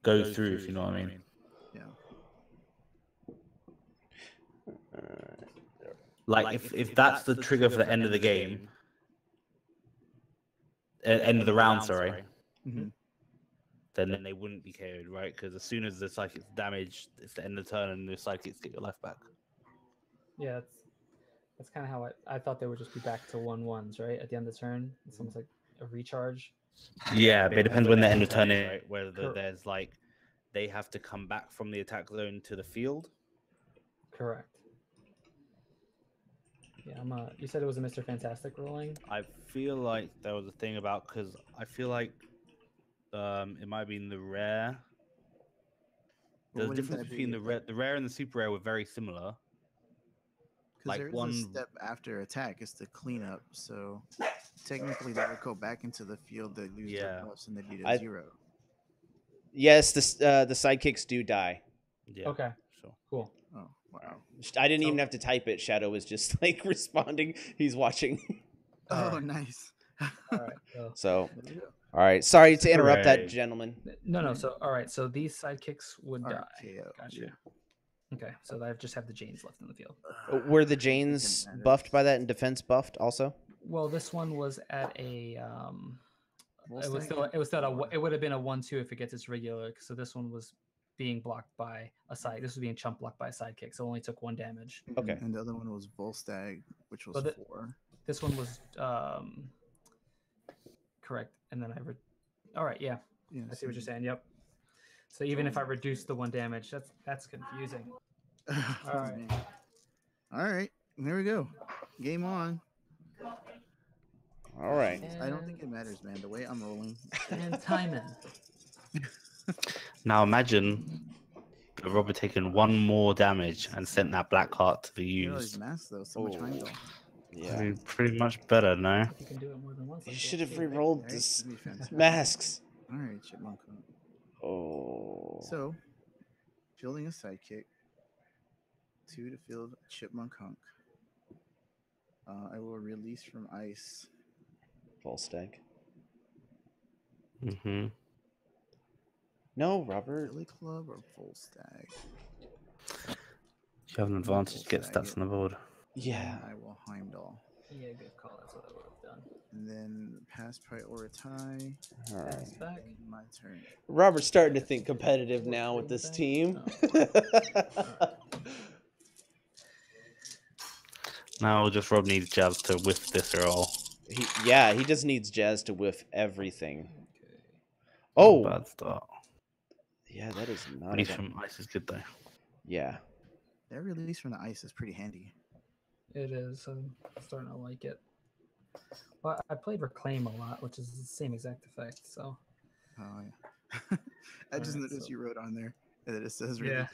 if you know what I mean.
Yeah.
Like if that's the trigger for the end of the game, end of the round, sorry,
Mhm.
then they wouldn't be KO'd, right? Because as soon as the psychic's damaged, it's the end of the turn, and the psychics get your life back.
Yeah, that's kind of how I thought they would just be back to 1/1s, right? At the end of the turn, it's almost like a recharge.
Yeah, but it depends when the end of turn is, right? Whether
Cor-
there's like they have to come back from the attack zone to the field.
Correct. Yeah, you said it was a Mr. Fantastic ruling.
I feel like there was a thing about because I feel like it might have been the rare. There's a
wouldn't
difference
that be
between the
if,
rare and the super rare were very similar.
Because
like
there is
one-
a step after attack, it's the cleanup. So technically, they would go back into the field, they lose
Yeah.
their buffs, and they'd be to
I-
0.
Yes, the sidekicks do die.
Yeah.
Okay,
So
cool.
Oh, wow.
I didn't even have to type it. Shadow was just like responding. He's watching.
Oh, nice.
All right. So,
So,
There we go.
all right. Sorry to interrupt that,
Hooray.
gentleman.
no. So, all right. So these sidekicks would
All right,
die.
KO.
Gotcha.
Yeah.
Okay, so I just have the Janes left in the field.
Were the
I don't think it
Janes
matters.
buffed by that and defense buffed also?
Well, this one was at a. It was
Volstagg
still. It was still.
or-
It would have been a 1/2 if it gets its regular. So this one was being blocked by a side. This was being chump blocked by a sidekick. So it only took 1 damage.
Okay.
And the other one was Volstagg, which was
So the-
4.
This one was correct. And then all right. Yeah,
Yeah,
I see what you're saying. Yep. So even if I reduce the 1 damage, that's confusing.
All
right.
All right. There we go. Game on.
All right.
I don't think it matters, man. The way I'm rolling.
And timing.
now imagine Robert taking 1 more damage and sent that black heart to be
Look at all these
used.
masks, though. So much Heimdall.
I
Yeah.
mean, pretty much better, no?
If you can do it more than once.
You
like
should
this
have
too, right?
re-rolled
Right?
this
That'd be fantastic.
masks.
All right, Chipmunk Hunt.
Oh.
So, fielding a sidekick. 2 to field Chipmunk Hunk. I will release from ice.
Volstagg.
Mm-hmm.
No, Robert.
Billy Club or Volstagg?
You have an advantage to get stats on the board.
Yeah.
I will Heimdall.
Yeah, good call. That's what I would have done.
And then pass prioritize.
All right.
Pass back.
And my turn.
Robert's starting to think competitive now with this team.
Now just Rob needs Jazz to whiff this roll.
he just needs Jazz to whiff everything.
Okay.
Oh,
Bad start.
yeah, that is not.
Release
a-
from ice is good though.
Yeah.
That release from the ice is pretty handy.
It is. I'm starting to like it. Well, I played Reclaim a lot, which is the same exact effect. So
Oh yeah. I just
Alright,
noticed
so-
you wrote on there that it says
Yeah.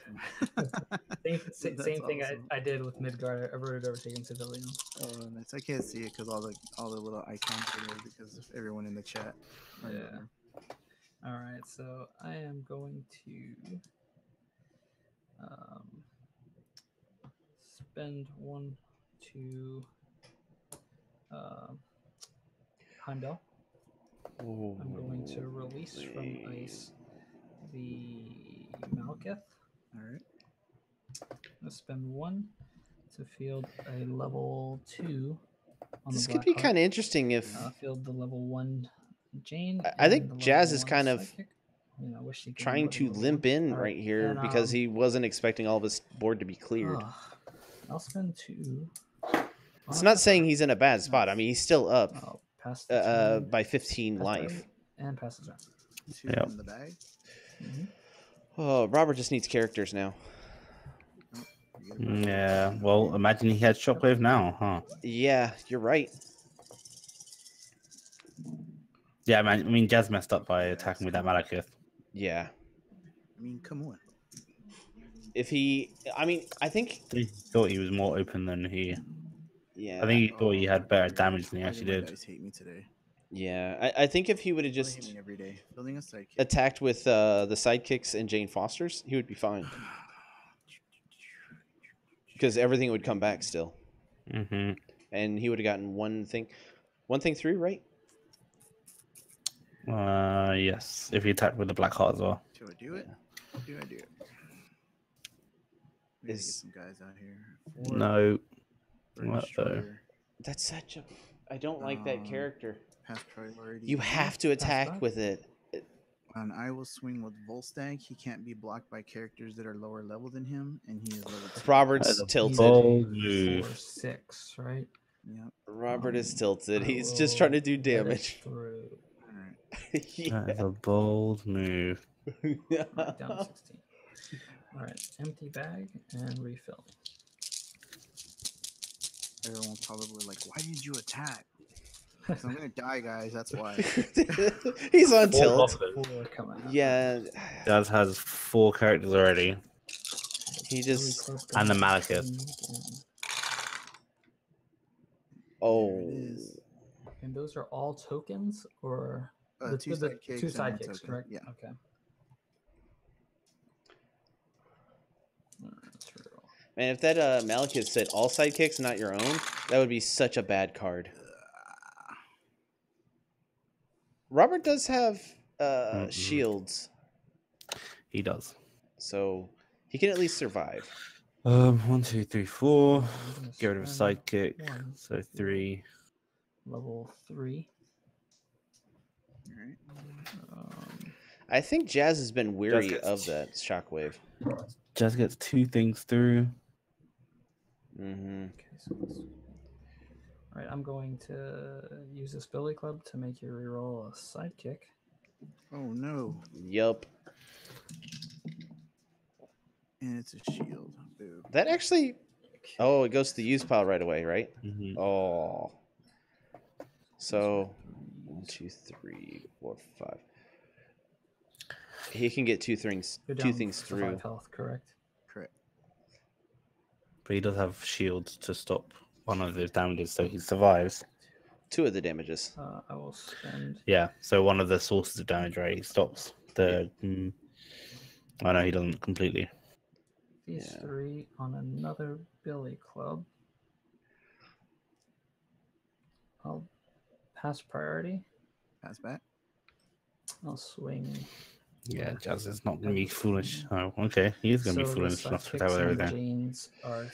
release.
same
That's
thing
awesome.
I did with Midgard. I wrote it over taking civilian.
Oh, nice. I can't see it because all the little icons are there because of everyone in the chat. Or in the
Yeah.
room.
All right, so I am going to spend 1, 2 Heimdall. I'm going to release from ice the Malekith.
All right.
I'm going to spend 1 to field a level 2 on
This
the
could be
Blackheart.
kind of interesting if
Field the level 1 Jane.
I think
and the
Jazz
level
is
1
kind of
Psychic. I wish he could
trying
remember the
to
level
limp
1.
in
All
right here
and,
because he wasn't expecting all of his board to be cleared.
I'll spend 2.
It's not saying he's in a bad spot. I mean, he's still up
I'll pass the turn,
by 15
pass
life.
priority, and pass the turn.
2
Yep.
in the bag.
Mhm.
Oh, Robert just needs characters now.
Oh, you get a bird.
Yeah. Well, imagine he had Shockwave now, huh?
Yeah, you're right.
Yeah, man. I mean, Jazz messed up by
Yeah,
attacking with
it's
that Malekith.
Yeah.
I mean, come on.
If he, I mean, I think,
He thought he was more open than he.
yeah,
I think he thought he had better damage than he
Why
actually
do my
did.
dice hate me today?
yeah. I think if he would have
Well, they hate
just
me every day. Building a sidekick.
attacked with the sidekicks and Jane Foster's, he would be fine because everything would come back still,
Mm-hmm.
and he would have gotten one thing through, right?
Yes. If he attacked with the Black Heart as well.
Do I do it? Do I do it? We gotta get some guys out here.
No.
Bird
What though?
Destroyer,
That's such a. I don't like that character.
pass priority.
You have to attack
back?
with it.
And I will swing with Volstagg. He can't be blocked by characters that are lower level than him, and he is level 2.
Robert's
That's a
tilted.
bold
4,
move.
6, right?
Yep.
Robert is
Um,
tilted.
I
He's just trying to do
will let it
damage.
Through.
All right.
Yeah.
That is a bold move.
Right, down to 16. All right, empty bag and refill.
Everyone's probably like, "Why did you attack?" 'Cause I'm gonna die, guys. That's why.
He's on
Four
tilt.
blockers.
4 coming out.
Yeah.
Jazz has 4 characters already.
He just.
And the Malekith.
Oh.
There it is.
And those are all tokens, or
Two sidekicks.
2
and one
sidekicks,
token.
correct?
Yeah.
Okay. Let's roll.
Man, if that Malekith said all sidekicks, not your own, that would be such a bad card. Robert does have shields,
He does.
so he can at least survive.
1, 2, 3, 4.
I'm gonna
Get rid of a
spend
sidekick.
1,
So 3.
level 3.
All right.
I think Jazz has been weary
gets-
of that shockwave.
Jazz gets 2 things through.
Mm-hmm.
Okay, so all right, I'm going to use this Billy Club to make you reroll a sidekick.
Oh no!
Yup.
And it's a shield. Boo.
That actually. Oh, it goes to the use pile right away, right?
Mm-hmm.
Oh. So 1, 2, 3, 4, 5. He can get two things
You're
two
down
things
to
through.
5 health, correct?
Correct.
But he does have shields to stop one of those damages, so he survives.
2 of the damages.
I will spend.
Yeah, so one of the sources of damage, right? He stops the. Oh no, he doesn't completely.
These
Yeah.
3 on another Billy Club. I'll pass priority.
Pass back.
I'll swing.
Yeah, Jazz is not going to be foolish. Oh, okay. He is going to be
So
foolish
the
enough to attack
sidekicks
with
and
everything.
Janes are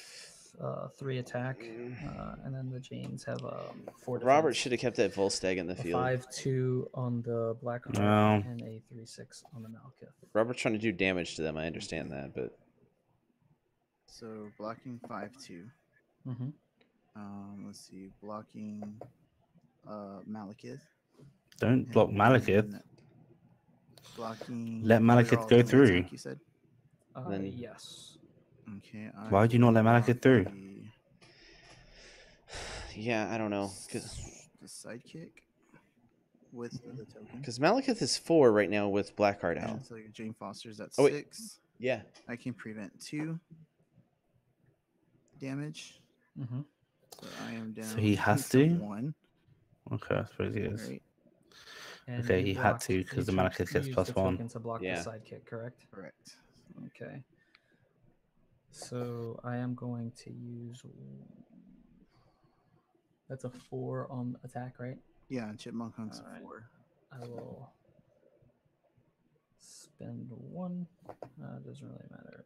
3 attack, and then the Janes have 4 defense.
Robert should have kept that Volstagg in the
A
field.
5-2 on the Black Heart
No.
and a 3-6 on the Malekith.
Robert's trying to do damage to them. I understand that, but
So blocking 5-2.
Mm-hmm.
Let's see. Blocking Malekith.
Don't block
and
Malekith.
then Blocking.
Let Malekith
they're all
go
double
through.
attack, you said.
Then-
Yes.
Okay.
Why would you not let Malekith through?
yeah, I don't know. 'Cause
the sidekick with the token.
Because Malekith is 4 right now with Blackheart out.
And so your Jane Foster's at
Oh, wait.
6.
Yeah.
I can prevent 2 damage.
Mm-hmm.
So I am down.
So he has to?
1.
Okay, I suppose he is.
Right.
And
Okay,
you
he had
blocked-
to because
you
the
took-
Malekith
you
gets
used
plus
the
1.
token to block
Yeah.
the sidekick, correct?
Correct.
Okay. So I am going to use. That's a 4 on attack, right?
Yeah, and Chipmunk Hunk's
Alright.
4.
I will spend 1. Doesn't really matter.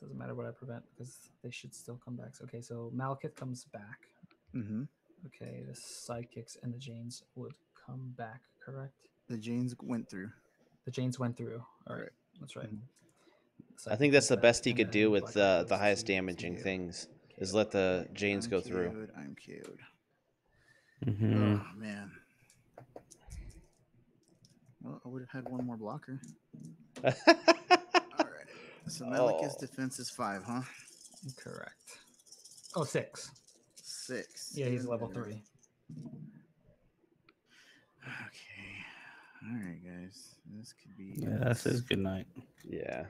Doesn't matter what I prevent because they should still come back. Okay, so Malekith comes back.
Mm-hmm.
Okay, the sidekicks and the Janes would come back, correct?
The Janes went through.
The Janes went through. All right,
Correct.
that's right.
Mhm.
The
I think
sidekick
that's
comes
the
back,
best he
and
could do
then
with
Blackheart
the
goes
highest
to
damaging
KO.
things is let the Janes
I'm
go through.
KO'd, I'm KO'd.
Mm-hmm.
Oh, man. Well, I would have had one more blocker. All right. So Malekith's
Oh.
defense is 5, huh?
Correct. Oh, 6.
6.
Yeah, he's
Even
level
better.
3.
Okay. All right, guys. This could be.
Yeah, that's his good night.
Yeah.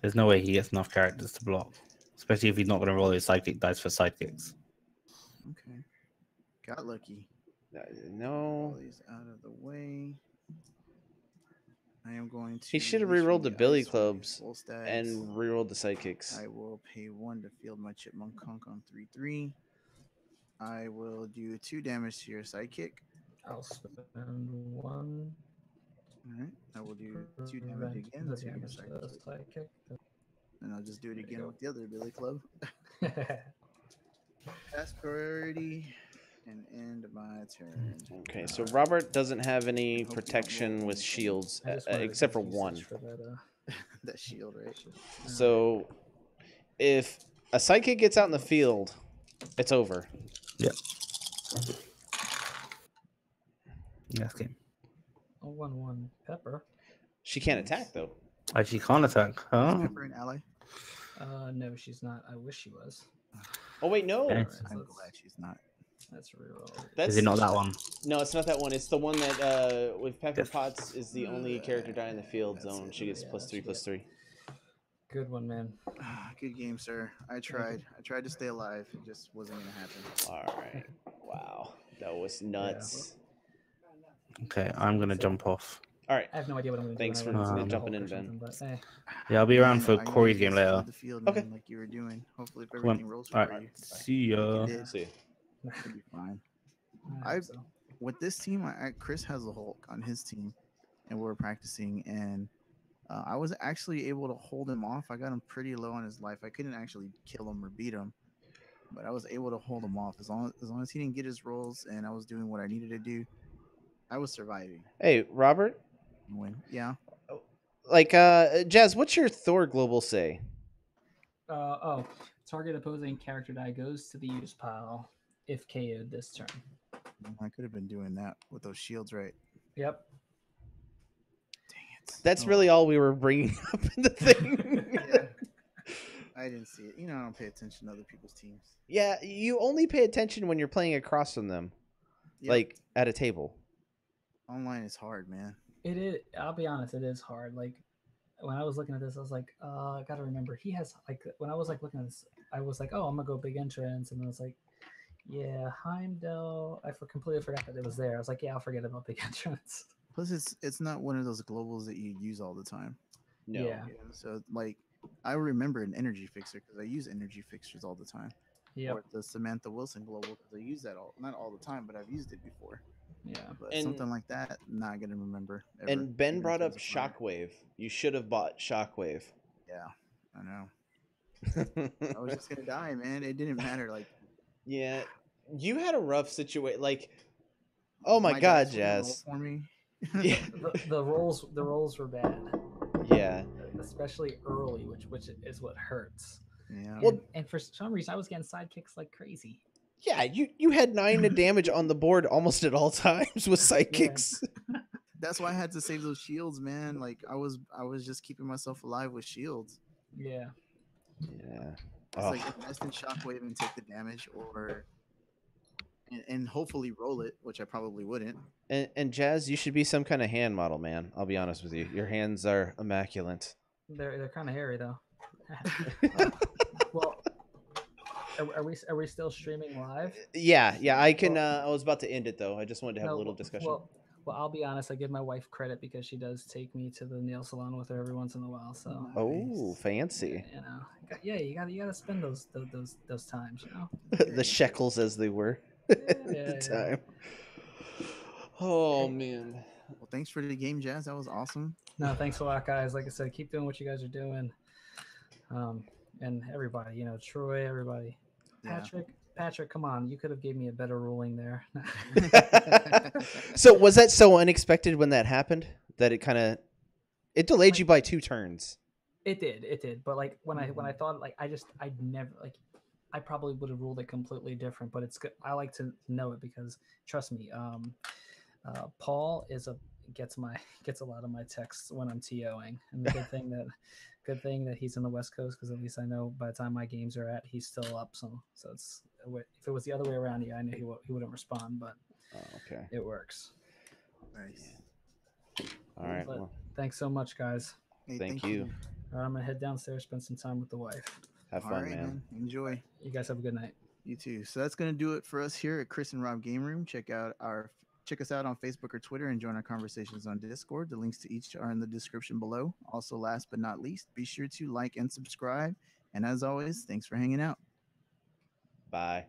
There's no way he gets enough characters to block, especially if he's not going to roll his psychic dice for sidekicks.
Okay. Got lucky.
No.
All these out of the way. I am going to.
He should have
reach from
rerolled the Billy
ice with my
Clubs
full stacks.
and rerolled the sidekicks.
I will pay 1 to field my Chipmunk Hunk on 3/3. I will do 2 damage to your sidekick.
I'll spend 1.
All right. I will do 2 damage
prevent
again
the
to your
damage to the
sidekick.
sidekick.
And I'll just do it
There you
again
go.
with the other Billy Club. Pass priority and end my turn.
Okay, so Robert doesn't have any
hope you don't
protection
roll
with
anything.
shields
I just wanted to
except for
give usage
1.
For that,
That shield, right?
shit.
So if a sidekick gets out in the field, it's over.
Yes, game.
1/1 Pepper.
She can't attack though.
Actually, can't attack.
Is
Huh?
Pepper an ally?
No, she's not. I wish she was.
Oh wait, no.
Okay.
Alright, so
I'm
let's-
glad she's not.
Let's reroll.
That's
Is it not that one?
No, it's not that one. It's the one that with Pepper
Yes.
Potts is the only character dying in the field
That's
zone.
it.
She gets
Yeah,
+3
she
+3.
Good one, man.
Good game, sir. I tried. I tried to stay alive. It just wasn't gonna happen.
All right. Wow, that was nuts.
Okay, I'm going to jump off.
All right.
I have no idea what I'm going to do.
Thanks
when
for
I run into
jumping
Hulk
in,
or
Ben.
something, But, hey,
Yeah, I'll be around for
Man, I know
Corey's
you
game
just
later.
filled the field, man,
Okay.
like you were doing. Hopefully, if
Come on.
everything rolls
All
for you,
right. See ya.
did.
See.
it'll be fine.
I hope so.
With this team, Chris has a Hulk on his team, and we're practicing, and I was actually able to hold him off. I got him pretty low on his life. I couldn't actually kill him or beat him, but I was able to hold him off as long as he didn't get his rolls, and I was doing what I needed to do. I was surviving.
Hey, Robert.
When yeah,
Like, Jazz, what's your Thor global say?
Target opposing character die goes to the use pile if KO'd this turn.
I could have been doing that with those shields, right?
Yep.
Dang it.
That's
Oh,
really all we were bringing up in the thing.
Yeah. I didn't see it. You know, I don't pay attention to other people's teams.
Yeah, you only pay attention when you're playing across from them,
Yep.
like at a table.
Online is hard, man.
It is. I'll be honest. It is hard. Like when I was looking at this, I was like, I gotta remember. He has like when I was like looking at this, I was like, oh, I'm gonna go big entrance, and then I was like, yeah, Heimdall. Completely forgot that it was there. I was like, yeah, I'll forget about big entrance.
Plus, it's not one of those globals that you use all the time.
No.
Yeah.
So, like, I remember an energy fixer because I use energy fixers all the time.
Yep.
Or the Samantha Wilson global because I use that not all the time, but I've used it before.
Yeah.
But
And-
something like that, not gonna remember. Ever,
And Ben
even
brought
if
up
it was a fire.
Shockwave. You should have bought Shockwave.
Yeah, I know. I was just gonna die, man. It didn't matter. Like,
Yeah, you had a rough situation. Like, oh my
dice
God,
wouldn't roll
Jazz.
for me.
Yeah,
The rolls were bad,
yeah.
especially early, which is what hurts.
Yeah.
Well-
And for some reason, I was getting sidekicks like crazy.
Yeah, you had 9 to damage on the board almost at all times with sidekicks.
That's why I had to save those shields, man. Like I was just keeping myself alive with shields.
Yeah.
Yeah.
It's like invest in shockwave and take the damage, or and hopefully roll it, which I probably wouldn't.
And Jazz, you should be some kind of hand model, man. I'll be honest with you. Your hands are immaculate.
They're kind of hairy though. Well, are we still streaming live?
Yeah. I can. I was about to end it though. I just wanted to have a little discussion.
Well, I'll be honest. I give my wife credit because she does take me to the nail salon with her every once in a while. So
Oh, fancy.
you know, you gotta spend those times. You know,
The shekels as they were at the time. Oh man.
Well, thanks for the game, Jazz. That was awesome.
No, thanks a lot, guys. Like I said, keep doing what you guys are doing. And everybody, you know, Troy, everybody, Patrick, come on, you could have gave me a better ruling there.
So was that so unexpected when that happened that it delayed you by 2 turns?
It did. But like when I thought like I'd never like I probably would have ruled it completely different. But it's good. I like to know it because trust me, Paul gets a lot of my texts when I'm TOing, and the good thing that he's in the West Coast because at least I know by the time my games are at, he's still up. So it's if it was the other way around, I knew he wouldn't respond, but
okay,
it works.
Nice.
All right.
Well, thanks so much, guys.
Hey,
thank you.
All right, I'm gonna head downstairs, spend some time with the wife.
Have fun, man.
Enjoy.
You guys have a good night.
You too. So that's gonna do it for us here at Chris and Rob Game Room. Check us out on Facebook or Twitter and join our conversations on Discord. The links to each are in the description below. Also, last but not least, be sure to like and subscribe. And as always, thanks for hanging out.
Bye.